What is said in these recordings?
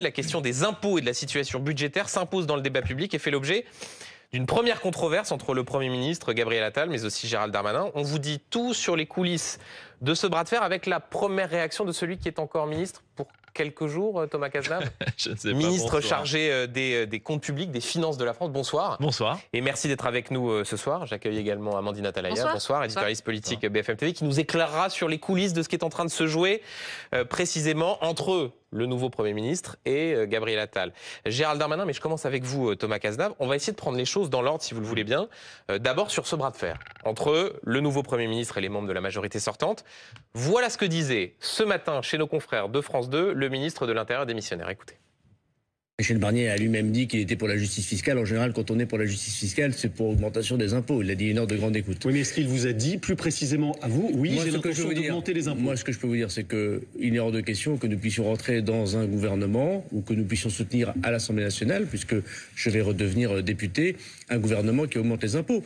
La question des impôts et de la situation budgétaire s'impose dans le débat public et fait l'objet d'une première controverse entre le Premier ministre Gabriel Attal, mais aussi Gérald Darmanin. On vous dit tout sur les coulisses de ce bras de fer avec la première réaction de celui qui est encore ministre pour quelques jours, Thomas Cazenave. Je ne sais pas, Ministre bonsoir. chargé des comptes publics, des finances de la France. Bonsoir. Bonsoir. Et merci d'être avec nous ce soir. J'accueille également Amandine Atalaya. Bonsoir. Bonsoir, éditorialiste politique BFM TV, qui nous éclairera sur les coulisses de ce qui est en train de se jouer précisément entre le nouveau Premier ministre et Gabriel Attal. Gérald Darmanin, mais je commence avec vous, Thomas Cazenave. On va essayer de prendre les choses dans l'ordre, si vous le voulez bien. D'abord sur ce bras de fer entre le nouveau Premier ministre et les membres de la majorité sortante. Voilà ce que disait ce matin chez nos confrères de France 2 le ministre de l'Intérieur démissionnaire. Écoutez. Michel Barnier a lui-même dit qu'il était pour la justice fiscale. En général, quand on est pour la justice fiscale, c'est pour augmentation des impôts. Il a dit une heure de grande écoute. Oui, mais est-ce qu'il vous a dit plus précisément à vous, oui, Moi, j'ai ce que je l'intention peux vous d'augmenter les impôts? Moi, ce que je peux vous dire, c'est qu'il est hors de question que nous puissions rentrer dans un gouvernement ou que nous puissions soutenir à l'Assemblée nationale, puisque je vais redevenir député, un gouvernement qui augmente les impôts.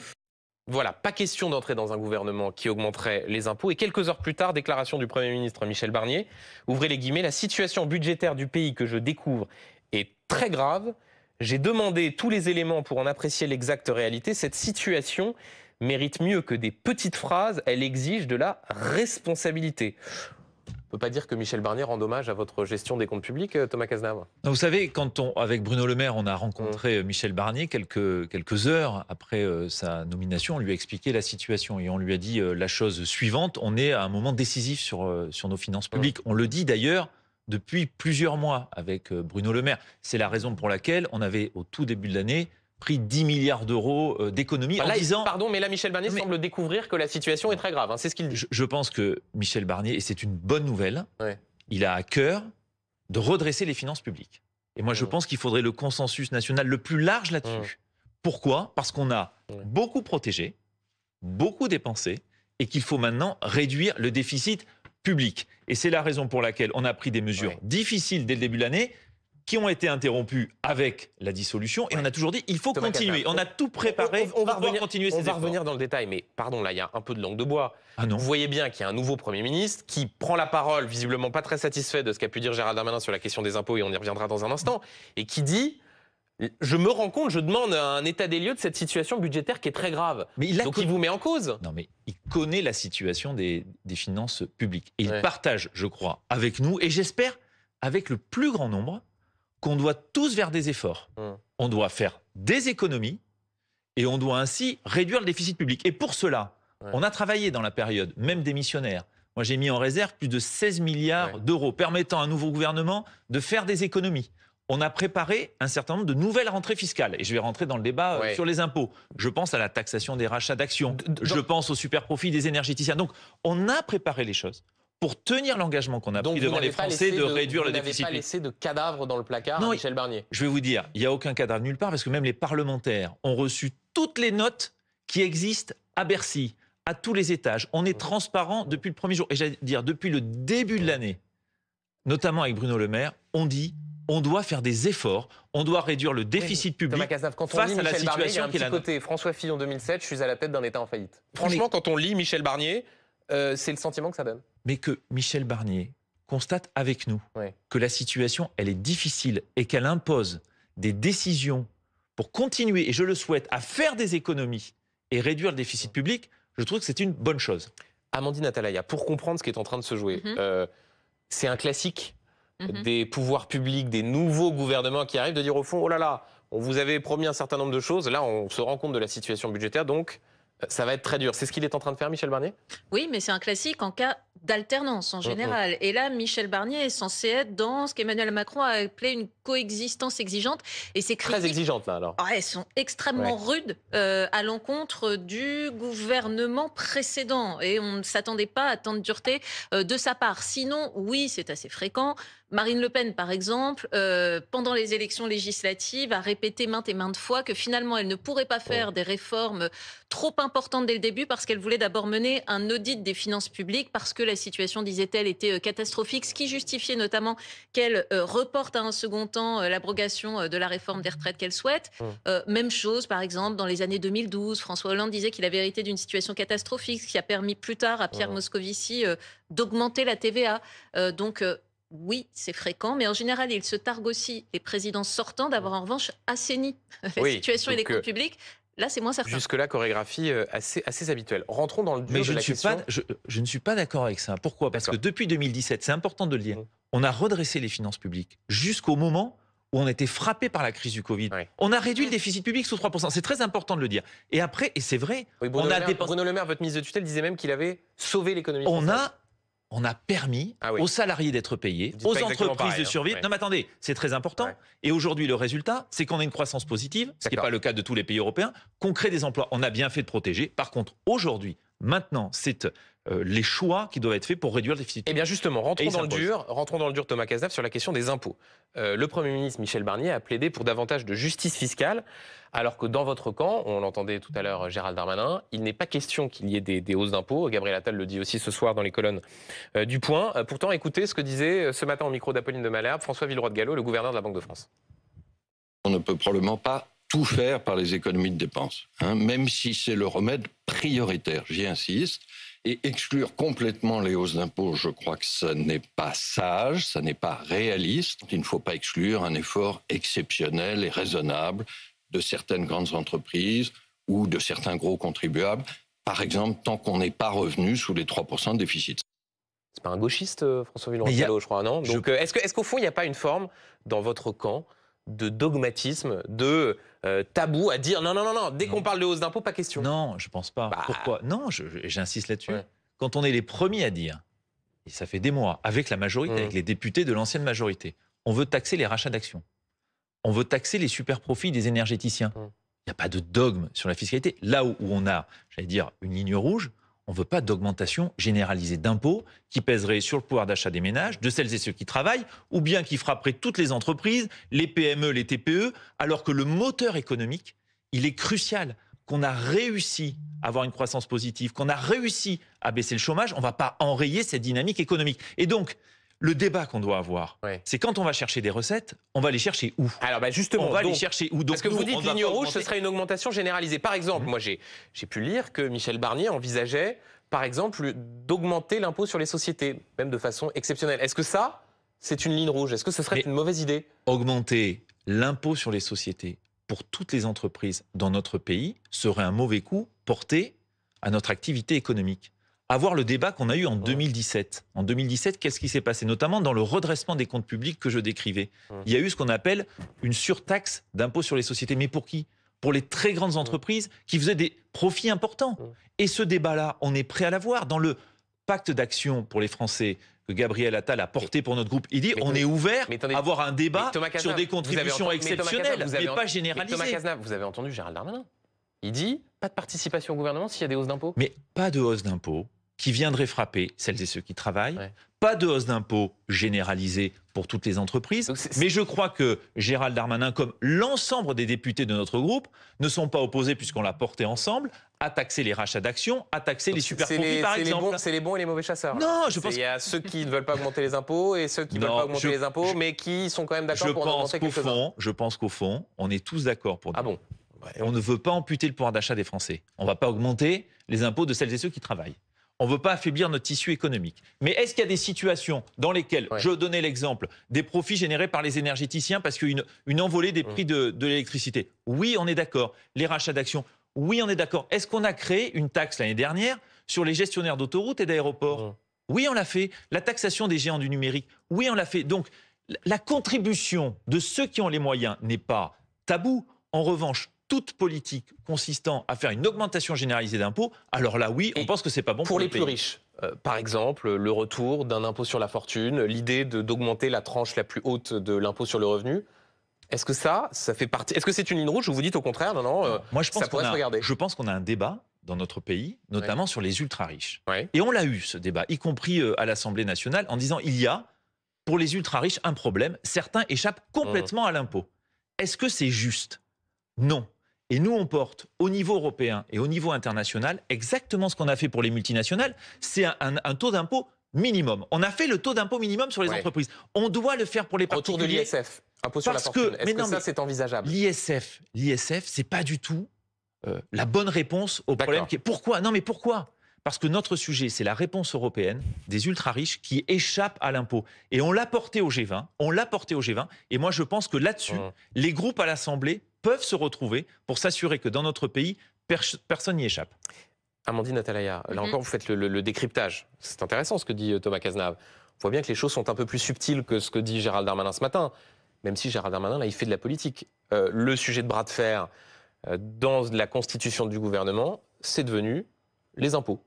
Voilà, pas question d'entrer dans un gouvernement qui augmenterait les impôts. Et quelques heures plus tard, déclaration du Premier ministre Michel Barnier. Ouvrez les guillemets, la situation budgétaire du pays que je découvre est très grave. J'ai demandé tous les éléments pour en apprécier l'exacte réalité. Cette situation mérite mieux que des petites phrases. Elle exige de la responsabilité. On ne peut pas dire que Michel Barnier rend hommage à votre gestion des comptes publics, Thomas Cazenave. Vous savez, avec Bruno Le Maire, on a rencontré Michel Barnier quelques heures après sa nomination. On lui a expliqué la situation et on lui a dit la chose suivante. On est à un moment décisif sur nos finances publiques. On le dit d'ailleurs depuis plusieurs mois avec Bruno Le Maire. C'est la raison pour laquelle on avait, au tout début de l'année, pris 10 milliards d'euros d'économies en disant... Pardon, mais là, Michel Barnier semble découvrir que la situation est très grave. Hein, c'est ce qu'il dit. Je pense que Michel Barnier, et c'est une bonne nouvelle, il a à cœur de redresser les finances publiques. Et moi, je pense qu'il faudrait le consensus national le plus large là-dessus. Pourquoi ? Parce qu'on a beaucoup protégé, beaucoup dépensé, et qu'il faut maintenant réduire le déficit public. Et c'est la raison pour laquelle on a pris des mesures difficiles dès le début de l'année, qui ont été interrompues avec la dissolution, et on a toujours dit il faut continuer. On a tout préparé on va continuer ces efforts. On va revenir dans le détail, mais pardon, là, il y a un peu de langue de bois. Ah non. Vous voyez bien qu'il y a un nouveau Premier ministre qui prend la parole, visiblement pas très satisfait de ce qu'a pu dire Gérald Darmanin sur la question des impôts, et on y reviendra dans un instant, et qui dit... Je me rends compte, je demande un état des lieux de cette situation budgétaire qui est très grave. Donc il vous met en cause. Non, mais il connaît la situation des finances publiques. Et il partage, je crois, avec nous, et j'espère avec le plus grand nombre, qu'on doit tous vers des efforts. On doit faire des économies et on doit ainsi réduire le déficit public. Et pour cela, on a travaillé dans la période, même démissionnaire. Moi, j'ai mis en réserve plus de 16 milliards d'euros, permettant à un nouveau gouvernement de faire des économies. On a préparé un certain nombre de nouvelles rentrées fiscales. Et je vais rentrer dans le débat sur les impôts. Je pense à la taxation des rachats d'actions. Je pense au super profit des énergéticiens. Donc, on a préparé les choses pour tenir l'engagement qu'on a pris devant les Français de réduire le déficit. Vous n'avez pas laissé de cadavre dans le placard, non, Michel Barnier. Je vais vous dire, il n'y a aucun cadavre nulle part, parce que même les parlementaires ont reçu toutes les notes qui existent à Bercy, à tous les étages. On est transparent depuis le premier jour. Et j'allais dire, depuis le début de l'année, notamment avec Bruno Le Maire, on dit... On doit faire des efforts, on doit réduire le déficit public face à la situation qui est là. Côté François Fillon 2007, je suis à la tête d'un État en faillite. Franchement, quand on lit Michel Barnier, c'est le sentiment que ça donne. Mais que Michel Barnier constate avec nous que la situation, elle est difficile et qu'elle impose des décisions pour continuer, et je le souhaite, à faire des économies et réduire le déficit public, je trouve que c'est une bonne chose. Amandine Atalaya, pour comprendre ce qui est en train de se jouer, c'est un classique des pouvoirs publics, des nouveaux gouvernements qui arrivent, de dire au fond, oh là là, on vous avait promis un certain nombre de choses, là on se rend compte de la situation budgétaire, donc ça va être très dur. C'est ce qu'il est en train de faire, Michel Barnier ? Oui, mais c'est un classique en cas d'alternance en général. Et là, Michel Barnier est censé être dans ce qu'Emmanuel Macron a appelé une coexistence exigeante. Et c'est très exigeante, là, alors. Elles sont extrêmement rudes à l'encontre du gouvernement précédent. Et on ne s'attendait pas à tant de dureté de sa part. Sinon, oui, c'est assez fréquent. Marine Le Pen, par exemple, pendant les élections législatives, a répété maintes et maintes fois que finalement, elle ne pourrait pas faire des réformes trop importantes dès le début parce qu'elle voulait d'abord mener un audit des finances publiques parce que la situation, disait-elle, était catastrophique, ce qui justifiait notamment qu'elle reporte à un second temps l'abrogation de la réforme des retraites qu'elle souhaite. Même chose, par exemple, dans les années 2012, François Hollande disait qu'il avait hérité d'une situation catastrophique, ce qui a permis plus tard à Pierre Moscovici d'augmenter la TVA. Donc, oui, c'est fréquent, mais en général, il se targue aussi, les présidents sortants, d'avoir en revanche assaini la situation et les comptes publics. Là, c'est moins certain. Jusque-là, chorégraphie assez habituelle. Rentrons dans le dur de la question. Je ne suis pas d'accord avec ça. Pourquoi ? Parce que depuis 2017, c'est important de le dire, on a redressé les finances publiques jusqu'au moment où on était frappé par la crise du Covid. Oui. On a réduit le déficit public sous 3%. C'est très important de le dire. Et après, et c'est vrai, Bruno Le Maire, votre ministre de tutelle, disait même qu'il avait sauvé l'économie française. On a permis aux salariés d'être payés, aux entreprises de survivre. Non mais attendez, c'est très important. Ouais. Et aujourd'hui, le résultat, c'est qu'on a une croissance positive, ce qui n'est pas le cas de tous les pays européens, qu'on crée des emplois. On a bien fait de protéger. Par contre, aujourd'hui, maintenant, c'est les choix qui doivent être faits pour réduire le déficit. Eh bien justement, rentrons dans le dur, Thomas Cazenave, sur la question des impôts. Le Premier ministre Michel Barnier a plaidé pour davantage de justice fiscale, alors que dans votre camp, on l'entendait tout à l'heure Gérald Darmanin, il n'est pas question qu'il y ait des hausses d'impôts. Gabriel Attal le dit aussi ce soir dans les colonnes du Point. Pourtant, écoutez ce que disait ce matin au micro d'Apolline de Malherbe François Villeroy de Galhau, le gouverneur de la Banque de France. On ne peut probablement pas tout faire par les économies de dépenses, même si c'est le remède prioritaire, j'y insiste. Et exclure complètement les hausses d'impôts, je crois que ça n'est pas sage, ça n'est pas réaliste. Il ne faut pas exclure un effort exceptionnel et raisonnable de certaines grandes entreprises ou de certains gros contribuables, par exemple, tant qu'on n'est pas revenu sous les 3% de déficit. C'est pas un gauchiste, François Villeroy de Galhau, je crois, non ? Donc, est-ce qu'au fond, il n'y a pas une forme, dans votre camp, de dogmatisme, de tabou à dire non, dès qu'on parle de hausse d'impôts, pas question. Non, je pense pas. Pourquoi ? Non, j'insiste là-dessus. Ouais. Quand on est les premiers à dire, et ça fait des mois, avec la majorité, avec les députés de l'ancienne majorité, on veut taxer les rachats d'actions. On veut taxer les super profits des énergéticiens. Il n'y a pas de dogme sur la fiscalité. Là où on a, j'allais dire, une ligne rouge, on ne veut pas d'augmentation généralisée d'impôts qui pèserait sur le pouvoir d'achat des ménages, de celles et ceux qui travaillent, ou bien qui frapperait toutes les entreprises, les PME, les TPE, alors que le moteur économique, il est crucial. Qu'on a réussi à avoir une croissance positive, qu'on a réussi à baisser le chômage, on ne va pas enrayer cette dynamique économique. Et donc, le débat qu'on doit avoir, c'est quand on va chercher des recettes, on va les chercher où ? Alors justement, on va les chercher où ? Donc, parce que vous dites ligne rouge, ce serait une augmentation généralisée. Par exemple, moi j'ai pu lire que Michel Barnier envisageait, par exemple, d'augmenter l'impôt sur les sociétés, même de façon exceptionnelle. Est-ce que ça, c'est une ligne rouge ? Est-ce que ce serait une mauvaise idée ? Augmenter l'impôt sur les sociétés pour toutes les entreprises dans notre pays serait un mauvais coup porté à notre activité économique. Avoir le débat qu'on a eu en 2017. En 2017, qu'est-ce qui s'est passé ? Notamment dans le redressement des comptes publics que je décrivais. Il y a eu ce qu'on appelle une surtaxe d'impôt sur les sociétés. Mais pour qui ? Pour les très grandes entreprises qui faisaient des profits importants. Et ce débat-là, on est prêt à l'avoir. Dans le pacte d'action pour les Français que Gabriel Attal a porté pour notre groupe, il dit on est ouvert à avoir un débat sur des contributions exceptionnelles, mais pas généralisées. Thomas Cazenave, vous avez entendu Gérald Darmanin ? Il dit pas de participation au gouvernement s'il y a des hausses d'impôts ? Mais pas de hausse d'impôts qui viendrait frapper celles et ceux qui travaillent. Pas de hausse d'impôts généralisée pour toutes les entreprises. Mais je crois que Gérald Darmanin, comme l'ensemble des députés de notre groupe, ne sont pas opposés, puisqu'on l'a porté ensemble, à taxer les rachats d'actions, à taxer les super profits, par exemple. C'est les bons et les mauvais chasseurs. Non, je pense qu'il y a ceux qui ne veulent pas augmenter les impôts et ceux qui ne veulent pas augmenter les impôts, mais qui sont quand même d'accord pour en augmenter quelques-uns. Je pense qu'au fond, on est tous d'accord pour dire. Ah bon ? On ne veut pas amputer le pouvoir d'achat des Français. On ne va pas augmenter les impôts de celles et ceux qui travaillent. On ne veut pas affaiblir notre tissu économique. Mais est-ce qu'il y a des situations dans lesquelles, je donnais l'exemple, des profits générés par les énergéticiens parce qu'il y a une envolée des prix de l'électricité ? Oui, on est d'accord. Les rachats d'actions ? Oui, on est d'accord. Est-ce qu'on a créé une taxe l'année dernière sur les gestionnaires d'autoroutes et d'aéroports ? Oui, on l'a fait. La taxation des géants du numérique ? Oui, on l'a fait. Donc, la contribution de ceux qui ont les moyens n'est pas tabou. En revanche, toute politique consistant à faire une augmentation généralisée d'impôts, alors là, oui, on pense que c'est pas bon pour les plus riches. Par exemple, le retour d'un impôt sur la fortune, l'idée d'augmenter la tranche la plus haute de l'impôt sur le revenu. Est-ce que ça fait partie ? Est-ce que c'est une ligne rouge ou vous dites au contraire, non, moi, je pense ça pourrait se regarder ? Je pense qu'on a un débat dans notre pays, notamment sur les ultra-riches. Et on l'a eu, ce débat, y compris à l'Assemblée nationale, en disant il y a, pour les ultra-riches, un problème. Certains échappent complètement à l'impôt. Est-ce que c'est juste ? Non. Et nous, on porte au niveau européen et au niveau international exactement ce qu'on a fait pour les multinationales. C'est un taux d'impôt minimum. On a fait le taux d'impôt minimum sur les entreprises. On doit le faire pour les particuliers. Autour de l'ISF, impôt sur la fortune. Est-ce que ça, c'est envisageable ? L'ISF, c'est pas du tout la bonne réponse au problème. Pourquoi ? Non, mais pourquoi ? parce que notre sujet, c'est la réponse européenne des ultra-riches qui échappent à l'impôt. Et on l'a porté au G20, et moi je pense que là-dessus, les groupes à l'Assemblée peuvent se retrouver pour s'assurer que dans notre pays, personne n'y échappe. Amandine Atalaya, là encore, vous faites le décryptage. C'est intéressant ce que dit Thomas Cazenave. On voit bien que les choses sont un peu plus subtiles que ce que dit Gérald Darmanin ce matin, même si Gérald Darmanin, là, il fait de la politique. Le sujet de bras de fer dans la constitution du gouvernement, c'est devenu les impôts.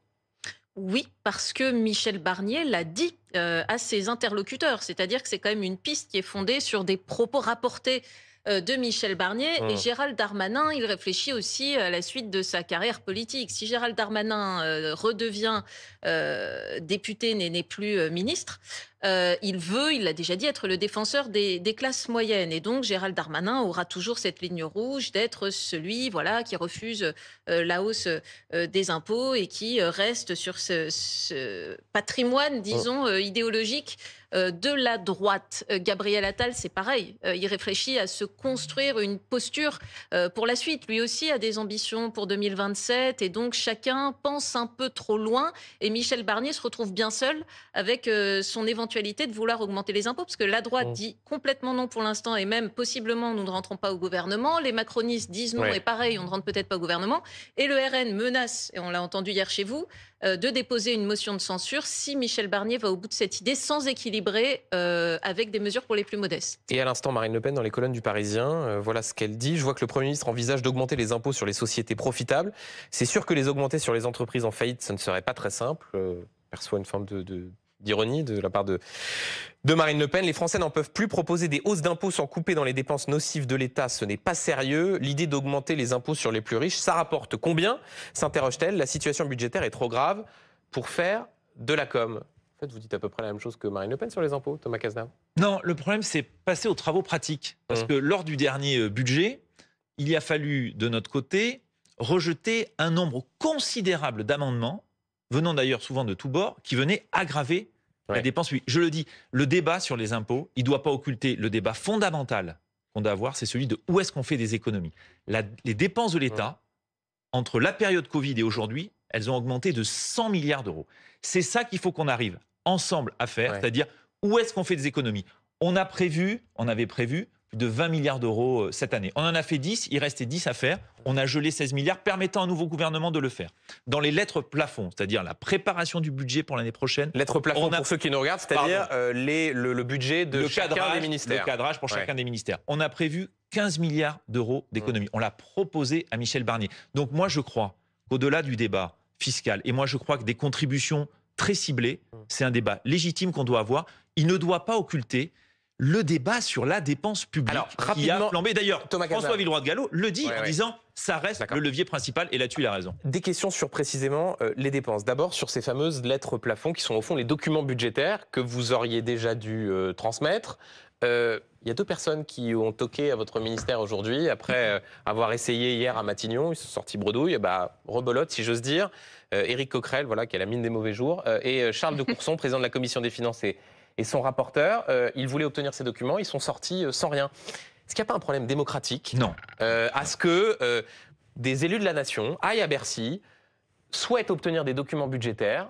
Oui, parce que Michel Barnier l'a dit à ses interlocuteurs. C'est-à-dire que c'est quand même une piste qui est fondée sur des propos rapportés de Michel Barnier. Et Gérald Darmanin, il réfléchit aussi à la suite de sa carrière politique. Si Gérald Darmanin redevient député, n'est plus ministre, il l'a déjà dit, être le défenseur des classes moyennes. Et donc, Gérald Darmanin aura toujours cette ligne rouge d'être celui qui refuse la hausse des impôts et qui reste sur ce patrimoine, disons, idéologique de la droite. Gabriel Attal, c'est pareil. Il réfléchit à se construire une posture pour la suite. Lui aussi a des ambitions pour 2027 et donc chacun pense un peu trop loin. Et Michel Barnier se retrouve bien seul avec son éventualité de vouloir augmenter les impôts parce que la droite dit complètement non pour l'instant et même possiblement nous ne rentrons pas au gouvernement. Les macronistes disent non et pareil, on ne rentre peut-être pas au gouvernement. Et le RN menace, et on l'a entendu hier chez vous, de déposer une motion de censure si Michel Barnier va au bout de cette idée sans équilibrer avec des mesures pour les plus modestes. Et à l'instant, Marine Le Pen, dans les colonnes du Parisien, voilà ce qu'elle dit. Je vois que le Premier ministre envisage d'augmenter les impôts sur les sociétés profitables. C'est sûr que les augmenter sur les entreprises en faillite, ce ne serait pas très simple. Perçoit une forme d'ironie de la part de Marine Le Pen. Les Français n'en peuvent plus. Proposer des hausses d'impôts sans couper dans les dépenses nocives de l'État, ce n'est pas sérieux. L'idée d'augmenter les impôts sur les plus riches, ça rapporte combien ? S'interroge-t-elle. La situation budgétaire est trop grave pour faire de la com. En fait, vous dites à peu près la même chose que Marine Le Pen sur les impôts, Thomas Cazenave. Non, le problème, c'est passer aux travaux pratiques. Parce que lors du dernier budget, il a fallu, de notre côté, rejeter un nombre considérable d'amendements, venant d'ailleurs souvent de tous bords, qui venaient aggraver la dépense publique. Je le dis, le débat sur les impôts, il ne doit pas occulter le débat fondamental qu'on doit avoir, c'est celui de où est-ce qu'on fait des économies. Les dépenses de l'État, entre la période Covid et aujourd'hui, elles ont augmenté de 100 milliards d'euros. C'est ça qu'il faut qu'on arrive ensemble à faire, c'est-à-dire où est-ce qu'on fait des économies. On avait prévu plus de 20 milliards d'euros cette année. On en a fait 10, il restait 10 à faire. On a gelé 16 milliards, permettant à un nouveau gouvernement de le faire. Dans les lettres plafonds, c'est-à-dire la préparation du budget pour l'année prochaine. Lettres plafonds pour ceux qui nous regardent, c'est-à-dire le budget de chacun des ministères. Le cadrage pour chacun des ministères. On a prévu 15 milliards d'euros d'économies. On l'a proposé à Michel Barnier. Donc moi, je crois qu'au-delà du débat fiscal, et moi je crois que des contributions très ciblées, c'est un débat légitime qu'on doit avoir. Il ne doit pas occulter le débat sur la dépense publique qui a flambé. D'ailleurs, François Villeroy de Galhau le dit en disant ça reste le levier principal, et là-dessus il a raison. Des questions sur précisément les dépenses. D'abord sur ces fameuses lettres plafonds qui sont au fond les documents budgétaires que vous auriez déjà dû transmettre. Il y a deux personnes qui ont toqué à votre ministère aujourd'hui après avoir essayé hier à Matignon. Ils sont sortis bredouille, rebolote si j'ose dire. Éric Coquerel, qui a la mine des mauvais jours, et Charles de Courson, président de la commission des finances et son rapporteur. Ils voulaient obtenir ces documents, ils sont sortis sans rien. Est-ce qu'il n'y a pas un problème démocratique ? Non. À ce que des élus de la nation aillent à Bercy, souhaitent obtenir des documents budgétaires,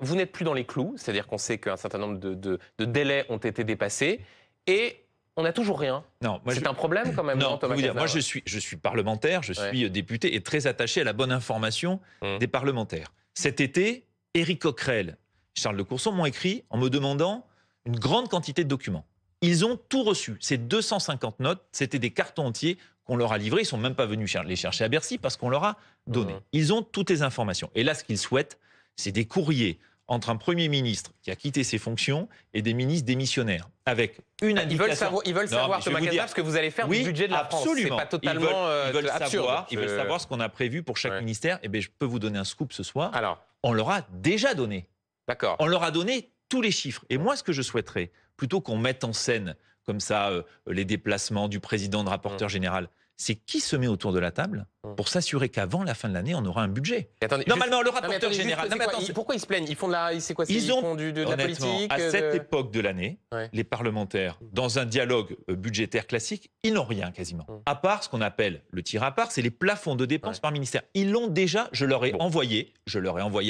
vous n'êtes plus dans les clous, c'est-à-dire qu'on sait qu'un certain nombre de délais ont été dépassés, et on n'a toujours rien. C'est un problème quand même. Non, Thomas Cazenave. Moi je suis parlementaire, je suis député et très attaché à la bonne information des parlementaires. Cet été, Éric Coquerel, Charles de Courson m'ont écrit en me demandant une grande quantité de documents. Ils ont tout reçu. Ces 250 notes, c'était des cartons entiers qu'on leur a livrés. Ils ne sont même pas venus les chercher à Bercy parce qu'on leur a donné. Ils ont toutes les informations. Et là, ce qu'ils souhaitent, c'est des courriers entre un Premier ministre qui a quitté ses fonctions et des ministres démissionnaires, avec une indication. Ils veulent savoir, Thomas Cazenave, ce que vous allez faire du budget de la France. Absolument. C'est pas totalement absurde. Ils veulent savoir ce qu'on a prévu pour chaque ministère. Eh bien, je peux vous donner un scoop ce soir. Alors, on leur a déjà donné. D'accord. On leur a donné tous les chiffres. Et moi, ce que je souhaiterais, plutôt qu'on mette en scène comme ça les déplacements du président, de rapporteur général, c'est qui se met autour de la table pour s'assurer qu'avant la fin de l'année, on aura un budget. Attendez, normalement, le rapporteur général... Pourquoi ils se plaignent? Ils font de la, c'est quoi, ils font de la politique. À cette époque de l'année, les parlementaires, dans un dialogue budgétaire classique, ils n'ont rien quasiment. À part ce qu'on appelle le tir à part, c'est les plafonds de dépenses par ministère. Ils l'ont déjà, je leur ai envoyé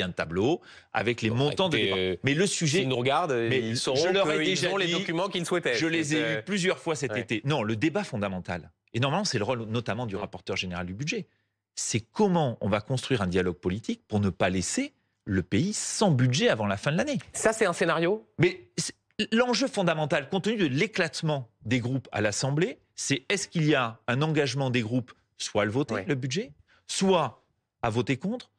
un tableau avec les montants de dépenses. Mais le sujet... S'ils nous regardent, ils sauront qu'ils ont les documents qu'ils souhaitaient. Je les ai eus plusieurs fois cet été. Non, le débat fondamental, et normalement c'est le rôle notamment du rapporteur général du budget, c'est comment on va construire un dialogue politique pour ne pas laisser le pays sans budget avant la fin de l'année. Ça, c'est un scénario. Mais l'enjeu fondamental, compte tenu de l'éclatement des groupes à l'Assemblée, c'est est-ce qu'il y a un engagement des groupes, soit à le voter, le budget, soit à voter contre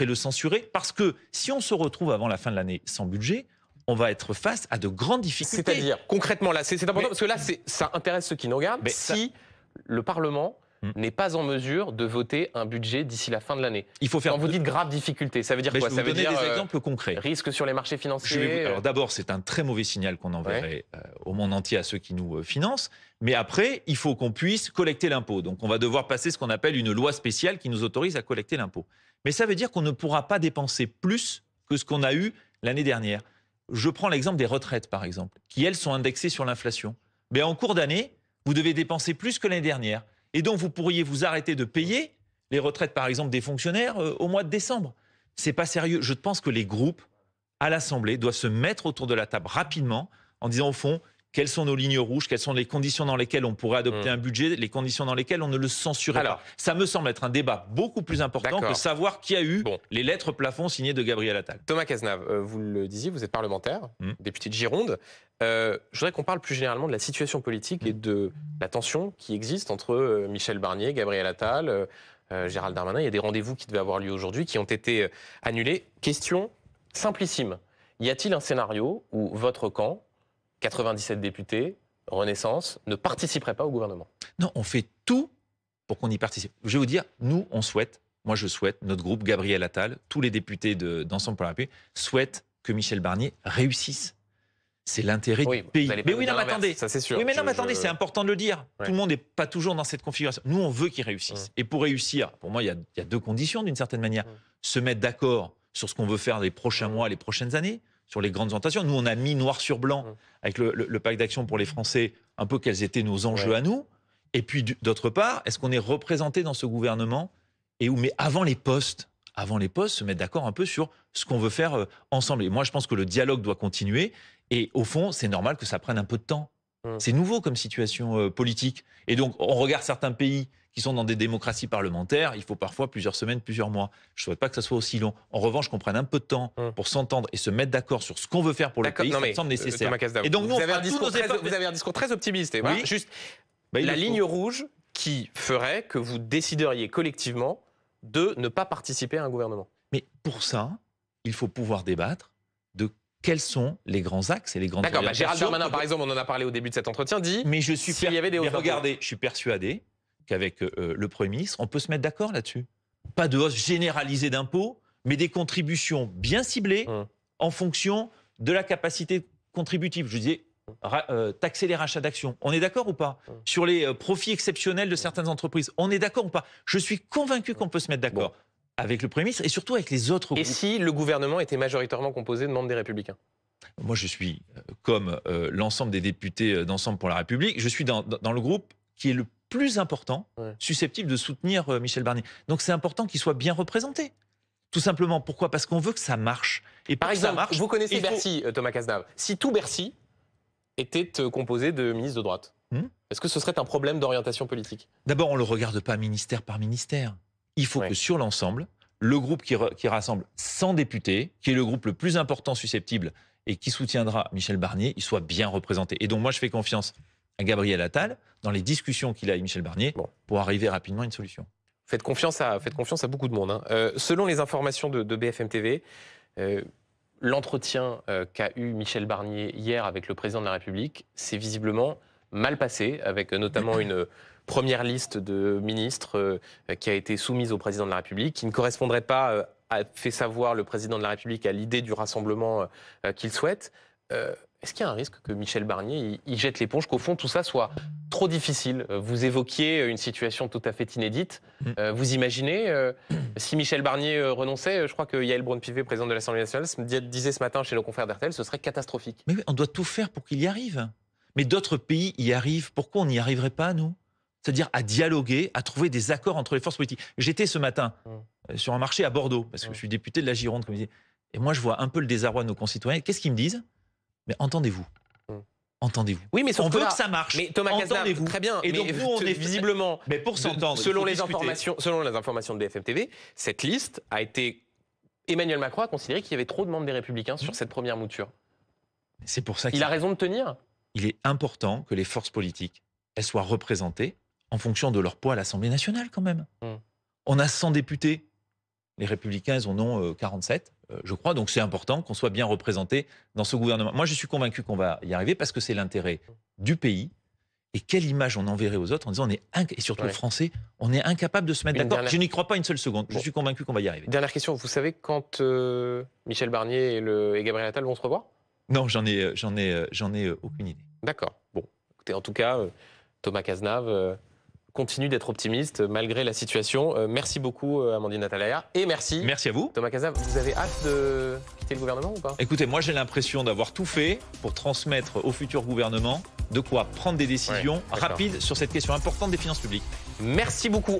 et le censurer, parce que si on se retrouve avant la fin de l'année sans budget, on va être face à de grandes difficultés. C'est-à-dire, concrètement, là, c'est important, parce que là, ça intéresse ceux qui nous regardent. Si le Parlement n'est pas en mesure de voter un budget d'ici la fin de l'année. Il faut faire. Quand vous dites grave difficulté, ça veut dire quoi? Ça veut dire des exemples concrets. Risque sur les marchés financiers. Alors d'abord, c'est un très mauvais signal qu'on enverrait au monde entier à ceux qui nous financent. Mais après, il faut qu'on puisse collecter l'impôt. Donc on va devoir passer ce qu'on appelle une loi spéciale qui nous autorise à collecter l'impôt. Mais ça veut dire qu'on ne pourra pas dépenser plus que ce qu'on a eu l'année dernière. Je prends l'exemple des retraites, par exemple, qui, elles, sont indexées sur l'inflation. Mais en cours d'année, vous devez dépenser plus que l'année dernière. Et donc, vous pourriez vous arrêter de payer les retraites, par exemple, des fonctionnaires au mois de décembre. C'est pas sérieux. Je pense que les groupes, à l'Assemblée, doivent se mettre autour de la table rapidement en disant, au fond, quelles sont nos lignes rouges, quelles sont les conditions dans lesquelles on pourrait adopter un budget, les conditions dans lesquelles on ne le censurerait pas. Ça me semble être un débat beaucoup plus important que savoir qui a eu les lettres plafond signées de Gabriel Attal. Thomas Cazenave, vous le disiez, vous êtes parlementaire, député de Gironde. Je voudrais qu'on parle plus généralement de la situation politique et de la tension qui existe entre Michel Barnier, Gabriel Attal, Gérald Darmanin. Il y a des rendez-vous qui devaient avoir lieu aujourd'hui qui ont été annulés. Question simplissime. Y a-t-il un scénario où votre camp, 97 députés, Renaissance, ne participerait pas au gouvernement? Non, on fait tout pour qu'on y participe. Je vais vous dire, nous, on souhaite, moi je souhaite, notre groupe, Gabriel Attal, tous les députés d'Ensemble pour la République, souhaitent que Michel Barnier réussisse. C'est l'intérêt du pays. Mais oui, non, mais attendez. Ça, c'est sûr. Oui, mais non, mais attendez, c'est important de le dire. Tout le monde n'est pas toujours dans cette configuration. Nous, on veut qu'il réussisse. Et pour réussir, pour moi, il y a deux conditions, d'une certaine manière. Se mettre d'accord sur ce qu'on veut faire les prochains mois, les prochaines années, sur les grandes orientations. Nous, on a mis noir sur blanc, avec le pacte d'action pour les Français, un peu quels étaient nos enjeux à nous. Et puis, d'autre part, est-ce qu'on est représenté dans ce gouvernement mais avant les postes, se mettre d'accord un peu sur ce qu'on veut faire ensemble. Et moi, je pense que le dialogue doit continuer. Et au fond, c'est normal que ça prenne un peu de temps. C'est nouveau comme situation politique. Et donc, on regarde certains pays qui sont dans des démocraties parlementaires, il faut parfois plusieurs semaines, plusieurs mois. Je ne souhaite pas que ça soit aussi long. En revanche, qu'on prenne un peu de temps pour s'entendre et se mettre d'accord sur ce qu'on veut faire pour le pays, ça me semble nécessaire. Et donc, vous avez un discours très optimiste. Et voilà, juste la ligne rouge qui ferait que vous décideriez collectivement de ne pas participer à un gouvernement. Mais pour ça, il faut pouvoir débattre de quels sont les grands axes et les grandes orientations. Gérald Darmanin, par exemple, on en a parlé au début de cet entretien, dit s'il y avait des hausses d'impôts. Regardez, je suis persuadé qu'avec le Premier ministre, on peut se mettre d'accord là-dessus. Pas de hausse généralisée d'impôts, mais des contributions bien ciblées en fonction de la capacité contributive. Je disais, taxer les rachats d'actions. On est d'accord ou pas? Sur les profits exceptionnels de certaines entreprises, on est d'accord ou pas? Je suis convaincu qu'on peut se mettre d'accord avec le Premier ministre et surtout avec les autres groupes. Et si le gouvernement était majoritairement composé de membres des Républicains? Moi, je suis, comme l'ensemble des députés d'Ensemble pour la République, je suis dans le groupe qui est le plus important, susceptible de soutenir Michel Barnier. Donc c'est important qu'il soit bien représenté. Tout simplement. Pourquoi? Parce qu'on veut que ça marche. Et par exemple, vous connaissez Bercy, Thomas Cazenave. Si tout Bercy était composé de ministres de droite, est-ce que ce serait un problème d'orientation politique? D'abord, on ne le regarde pas ministère par ministère. Il faut que sur l'ensemble, le groupe qui rassemble 100 députés, qui est le groupe le plus important susceptible et qui soutiendra Michel Barnier, il soit bien représenté. Et donc moi, je fais confiance à Gabriel Attal dans les discussions qu'il a avec Michel Barnier pour arriver rapidement à une solution. Faites confiance à beaucoup de monde. Selon les informations de BFM TV, l'entretien qu'a eu Michel Barnier hier avec le président de la République s'est visiblement mal passé, avec notamment une première liste de ministres qui a été soumise au président de la République, qui ne correspondrait pas, a fait savoir le président de la République, à l'idée du rassemblement qu'il souhaite. Est-ce qu'il y a un risque que Michel Barnier il jette l'éponge, qu'au fond tout ça soit trop difficile. Vous évoquiez une situation tout à fait inédite. Vous imaginez, si Michel Barnier renonçait, je crois que Yael Braun-Pivet, présidente de l'Assemblée nationale, disait ce matin chez nos confrères d'RTL, ce serait catastrophique. Mais oui, on doit tout faire pour qu'il y arrive. Mais d'autres pays y arrivent. Pourquoi on n'y arriverait pas, nous ? C'est-à-dire à dialoguer, à trouver des accords entre les forces politiques. J'étais ce matin sur un marché à Bordeaux, parce que je suis député de la Gironde, comme je disais. Et moi, je vois un peu le désarroi de nos concitoyens. Qu'est-ce qu'ils me disent ? Mais entendez-vous. Entendez-vous. Oui, mais on veut que ça marche. Mais Thomas Cazenave, très bien. Et donc, nous, on est visiblement, mais pour s'entendre, selon les informations de BFM TV, cette liste a été. Emmanuel Macron a considéré qu'il y avait trop de membres des Républicains sur cette première mouture. C'est pour ça qu'il a raison de tenir. Il est important que les forces politiques elles soient représentées en fonction de leur poids à l'Assemblée nationale, quand même. On a 100 députés. Les Républicains, ils en ont 47, je crois. Donc, c'est important qu'on soit bien représenté dans ce gouvernement. Moi, je suis convaincu qu'on va y arriver parce que c'est l'intérêt du pays. Et quelle image on enverrait aux autres en disant, et surtout aux Français, on est incapable de se mettre d'accord. Je n'y crois pas une seule seconde. Je suis convaincu qu'on va y arriver. Dernière question. Vous savez quand Michel Barnier et Gabriel Attal vont se revoir ? Non, j'en ai aucune idée. D'accord. Bon, écoutez, en tout cas, Thomas Cazenave continue d'être optimiste malgré la situation. Merci beaucoup, Amandine Atalaya. Et merci. Merci à vous. Thomas Cazenave, vous avez hâte de quitter le gouvernement ou pas ? Écoutez, moi j'ai l'impression d'avoir tout fait pour transmettre au futur gouvernement de quoi prendre des décisions rapides sur cette question importante des finances publiques. Merci beaucoup.